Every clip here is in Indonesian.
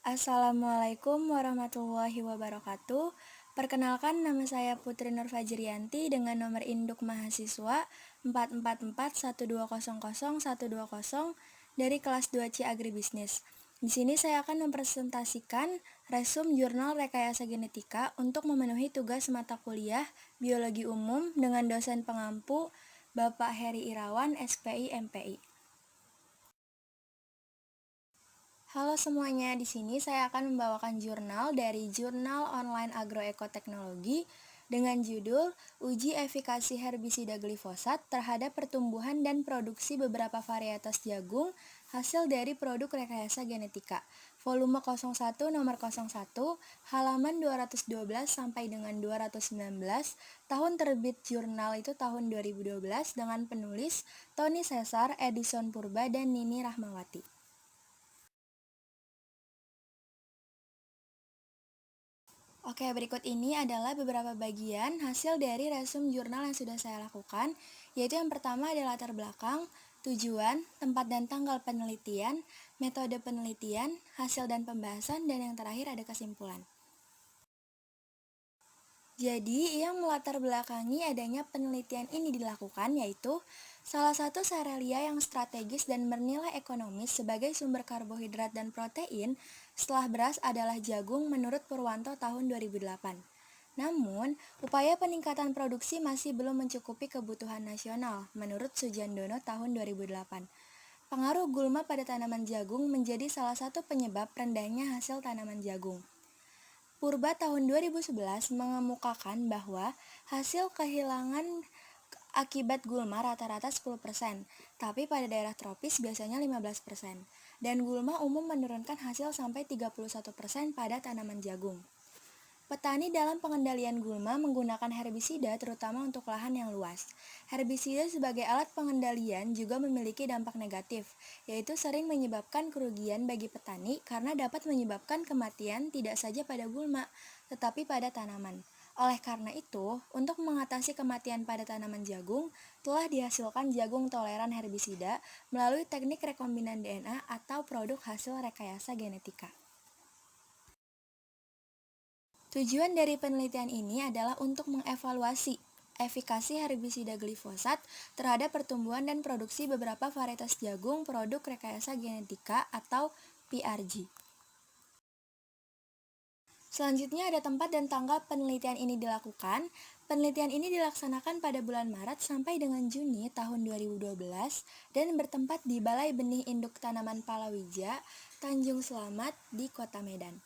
Assalamualaikum warahmatullahi wabarakatuh. Perkenalkan, nama saya Putri Nur Fajriyanti dengan nomor induk mahasiswa 44412000120 dari kelas 2C Agribisnis. Di sini saya akan mempresentasikan resum jurnal rekayasa genetika untuk memenuhi tugas mata kuliah biologi umum dengan dosen pengampu Bapak Heri Irawan, SPI MPI. Halo semuanya, di sini saya akan membawakan jurnal dari Jurnal Online Agroekoteknologi dengan judul Uji Efikasi Herbisida Glifosat terhadap pertumbuhan dan produksi beberapa varietas jagung hasil dari produk rekayasa genetika. Volume 01 nomor 01, halaman 212 sampai dengan 219, tahun terbit jurnal itu tahun 2012 dengan penulis Tony Cesar, Edison Purba, dan Nini Rahmawati. Oke, berikut ini adalah beberapa bagian hasil dari resum jurnal yang sudah saya lakukan, yaitu yang pertama adalah latar belakang, tujuan, tempat dan tanggal penelitian, metode penelitian, hasil dan pembahasan, dan yang terakhir ada kesimpulan. Jadi, yang melatar belakangi adanya penelitian ini dilakukan yaitu salah satu serealia yang strategis dan bernilai ekonomis sebagai sumber karbohidrat dan protein setelah beras adalah jagung menurut Purwanto tahun 2008. Namun, upaya peningkatan produksi masih belum mencukupi kebutuhan nasional menurut Sujandono tahun 2008. Pengaruh gulma pada tanaman jagung menjadi salah satu penyebab rendahnya hasil tanaman jagung. Purba tahun 2011 mengemukakan bahwa hasil kehilangan akibat gulma rata-rata 10%, tapi pada daerah tropis biasanya 15%, dan gulma umum menurunkan hasil sampai 31% pada tanaman jagung. Petani dalam pengendalian gulma menggunakan herbisida terutama untuk lahan yang luas. Herbisida sebagai alat pengendalian juga memiliki dampak negatif, yaitu sering menyebabkan kerugian bagi petani karena dapat menyebabkan kematian tidak saja pada gulma, tetapi pada tanaman. Oleh karena itu, untuk mengatasi kematian pada tanaman jagung, telah dihasilkan jagung toleran herbisida melalui teknik rekombinan DNA atau produk hasil rekayasa genetika. Tujuan dari penelitian ini adalah untuk mengevaluasi efikasi herbisida glifosat terhadap pertumbuhan dan produksi beberapa varietas jagung produk rekayasa genetika atau PRG. Selanjutnya ada tempat dan tanggal penelitian ini dilakukan. Penelitian ini dilaksanakan pada bulan Maret sampai dengan Juni tahun 2012 dan bertempat di Balai Benih Induk Tanaman Palawija, Tanjung Selamat di Kota Medan.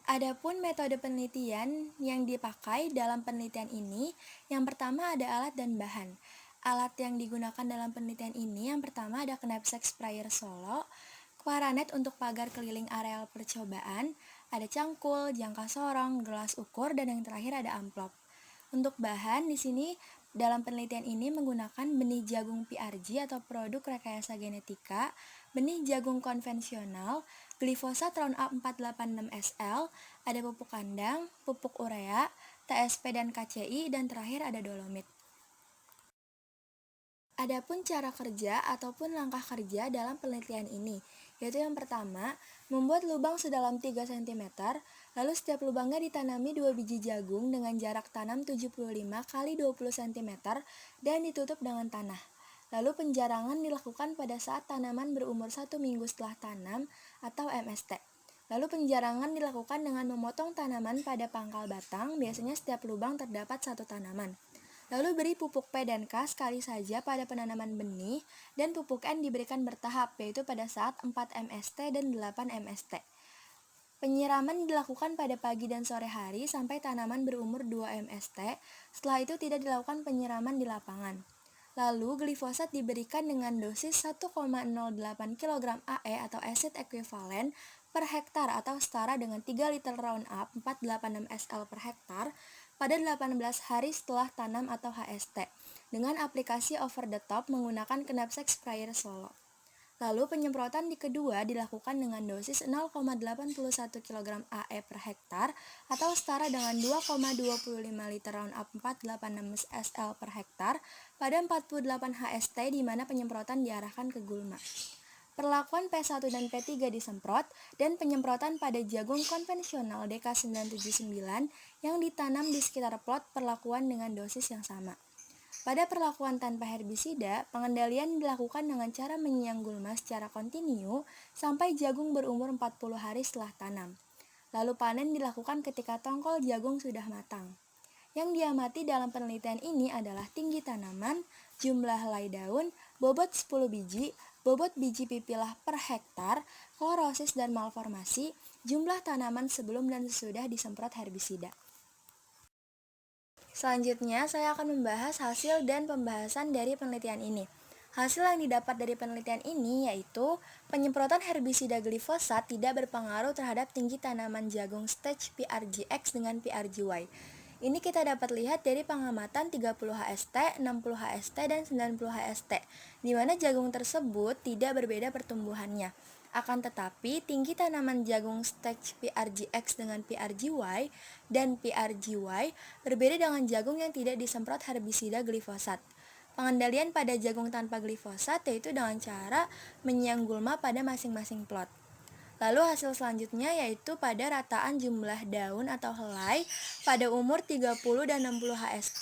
Adapun metode penelitian yang dipakai dalam penelitian ini, yang pertama ada alat dan bahan. Alat yang digunakan dalam penelitian ini yang pertama ada knapsack sprayer Solo, klaranet untuk pagar keliling areal percobaan, ada cangkul, jangka sorong, gelas ukur, dan yang terakhir ada amplop. Untuk bahan di sini dalam penelitian ini menggunakan benih jagung PRG atau produk rekayasa genetika, benih jagung konvensional, glifosat Roundup 486SL, ada pupuk kandang, pupuk urea, TSP dan KCI, dan terakhir ada dolomit. Adapun cara kerja ataupun langkah kerja dalam penelitian ini, yaitu yang pertama, membuat lubang sedalam 3 cm, lalu setiap lubangnya ditanami 2 biji jagung dengan jarak tanam 75 x 20 cm dan ditutup dengan tanah. Lalu penjarangan dilakukan pada saat tanaman berumur 1 minggu setelah tanam atau MST. Lalu penjarangan dilakukan dengan memotong tanaman pada pangkal batang, biasanya setiap lubang terdapat 1 tanaman. Lalu beri pupuk P dan K sekali saja pada penanaman benih dan pupuk N diberikan bertahap, yaitu pada saat 4 MST dan 8 MST. Penyiraman dilakukan pada pagi dan sore hari sampai tanaman berumur 2 MST, setelah itu tidak dilakukan penyiraman di lapangan. Lalu glifosat diberikan dengan dosis 1,08 kg AE atau acid equivalent per hektar atau setara dengan 3 liter Roundup 486 SL per hektar pada 18 hari setelah tanam atau HST dengan aplikasi over the top menggunakan knapsack sprayer Solo. Lalu penyemprotan di kedua dilakukan dengan dosis 0,81 kg AE per hektar atau setara dengan 2,25 liter Roundup 486 SL per hektar pada 48 HST di mana penyemprotan diarahkan ke gulma. Perlakuan P1 dan P3 disemprot dan penyemprotan pada jagung konvensional DK979 yang ditanam di sekitar plot perlakuan dengan dosis yang sama. Pada perlakuan tanpa herbisida, pengendalian dilakukan dengan cara menyiang gulma secara kontinu sampai jagung berumur 40 hari setelah tanam. Lalu panen dilakukan ketika tongkol jagung sudah matang. Yang diamati dalam penelitian ini adalah tinggi tanaman, jumlah helai daun, bobot 10 biji, bobot biji pipilah per hektar, klorosis dan malformasi, jumlah tanaman sebelum dan sesudah disemprot herbisida. Selanjutnya, saya akan membahas hasil dan pembahasan dari penelitian ini. Hasil yang didapat dari penelitian ini yaitu penyemprotan herbisida glifosat tidak berpengaruh terhadap tinggi tanaman jagung stage PRGX dengan PRGY. Ini kita dapat lihat dari pengamatan 30 HST, 60 HST, dan 90 HST, di mana jagung tersebut tidak berbeda pertumbuhannya. Akan tetapi, tinggi tanaman jagung stage PRGX dengan PRGY dan PRGY berbeda dengan jagung yang tidak disemprot herbisida glifosat. Pengendalian pada jagung tanpa glifosat yaitu dengan cara menyiang gulma pada masing-masing plot. Lalu hasil selanjutnya yaitu pada rataan jumlah daun atau helai pada umur 30 dan 60 HST,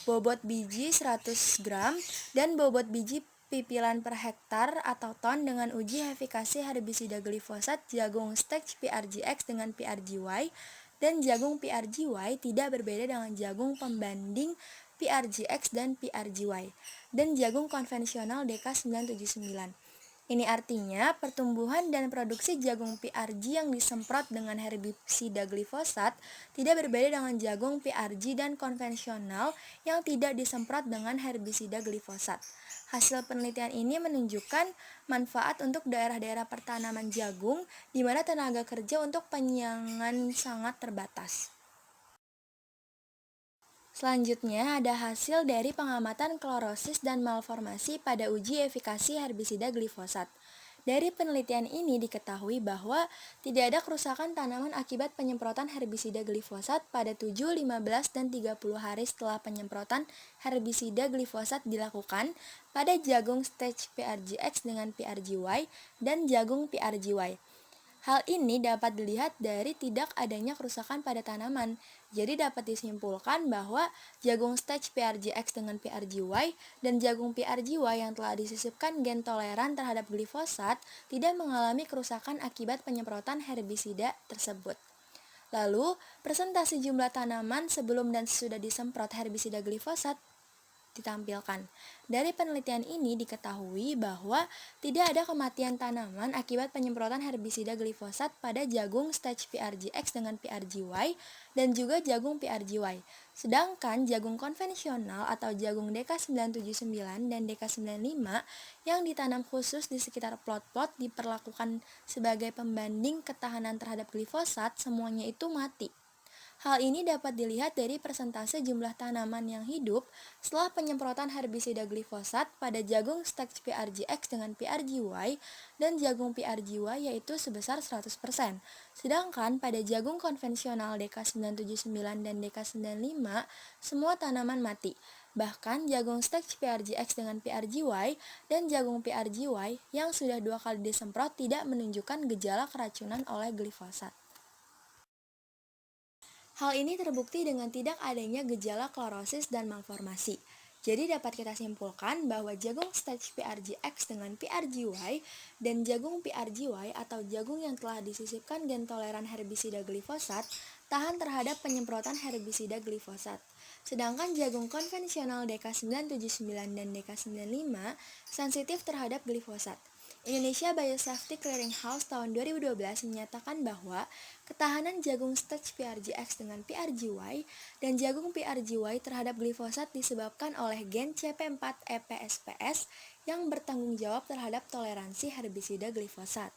bobot biji 100 gram, dan bobot biji pipilan per hektar atau ton dengan uji efikasi herbisida glifosat jagung stage PRGX dengan PRGY, dan jagung PRGY tidak berbeda dengan jagung pembanding PRGX dan PRGY, dan jagung konvensional DK979. Ini artinya pertumbuhan dan produksi jagung PRG yang disemprot dengan herbisida glifosat tidak berbeda dengan jagung PRG dan konvensional yang tidak disemprot dengan herbisida glifosat. Hasil penelitian ini menunjukkan manfaat untuk daerah-daerah pertanaman jagung di mana tenaga kerja untuk penyiangan sangat terbatas. Selanjutnya ada hasil dari pengamatan klorosis dan malformasi pada uji efikasi herbisida glifosat. Dari penelitian ini diketahui bahwa tidak ada kerusakan tanaman akibat penyemprotan herbisida glifosat pada 7, 15, dan 30 hari setelah penyemprotan herbisida glifosat dilakukan pada jagung stage PRGX dengan PRGY dan jagung PRGY. Hal ini dapat dilihat dari tidak adanya kerusakan pada tanaman. Jadi dapat disimpulkan bahwa jagung stage PRGX dengan PRGY dan jagung PRGY yang telah disisipkan gen toleran terhadap glifosat tidak mengalami kerusakan akibat penyemprotan herbisida tersebut. Lalu, presentasi jumlah tanaman sebelum dan sesudah disemprot herbisida glifosat ditampilkan. Dari penelitian ini diketahui bahwa tidak ada kematian tanaman akibat penyemprotan herbisida glifosat pada jagung stage PRGX dengan PRGY dan juga jagung PRGY. Sedangkan jagung konvensional atau jagung DK979 dan DK95 yang ditanam khusus di sekitar plot-plot diperlakukan sebagai pembanding ketahanan terhadap glifosat, semuanya itu mati. Hal ini dapat dilihat dari persentase jumlah tanaman yang hidup setelah penyemprotan herbisida glifosat pada jagung stage PRGX dengan PRGY dan jagung PRGY yaitu sebesar 100%. Sedangkan pada jagung konvensional DK979 dan DK95 semua tanaman mati. Bahkan jagung stage PRGX dengan PRGY dan jagung PRGY yang sudah 2 kali disemprot tidak menunjukkan gejala keracunan oleh glifosat. Hal ini terbukti dengan tidak adanya gejala klorosis dan malformasi. Jadi dapat kita simpulkan bahwa jagung stage PRGX dengan PRGY dan jagung PRGY atau jagung yang telah disisipkan gen toleran herbisida glifosat tahan terhadap penyemprotan herbisida glifosat. Sedangkan jagung konvensional DK979 dan DK95 sensitif terhadap glifosat. Indonesia Biosafety Clearinghouse tahun 2012 menyatakan bahwa ketahanan jagung stage PRGX dengan PRGY dan jagung PRGY terhadap glifosat disebabkan oleh gen CP4-EPSPS yang bertanggung jawab terhadap toleransi herbisida glifosat.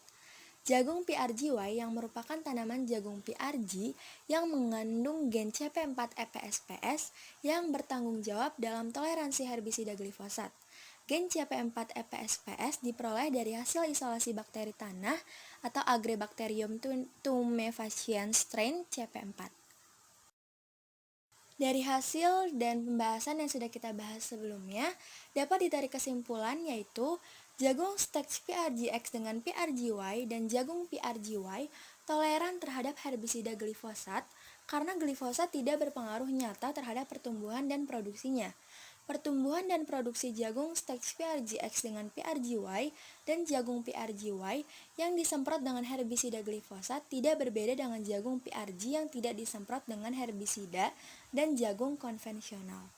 Jagung PRGY yang merupakan tanaman jagung PRG yang mengandung gen CP4-EPSPS yang bertanggung jawab dalam toleransi herbisida glifosat. Gen CP4 EPSPS diperoleh dari hasil isolasi bakteri tanah atau Agrobacterium tumefaciens strain CP4. Dari hasil dan pembahasan yang sudah kita bahas sebelumnya, dapat ditarik kesimpulan yaitu jagung Stax PRGX dengan PRGY dan jagung PRGY toleran terhadap herbisida glifosat karena glifosat tidak berpengaruh nyata terhadap pertumbuhan dan produksinya. Pertumbuhan dan produksi jagung Stax PRGX dengan PRGY dan jagung PRGY yang disemprot dengan herbisida glifosat tidak berbeda dengan jagung PRG yang tidak disemprot dengan herbisida dan jagung konvensional.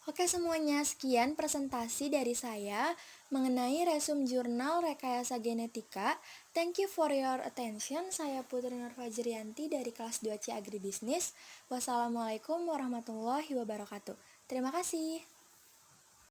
Oke semuanya, sekian presentasi dari saya mengenai resume jurnal Rekayasa Genetika. Thank you for your attention. Saya Putri Nurfajrianti dari kelas 2C Agribisnis. Wassalamualaikum warahmatullahi wabarakatuh. Terima kasih.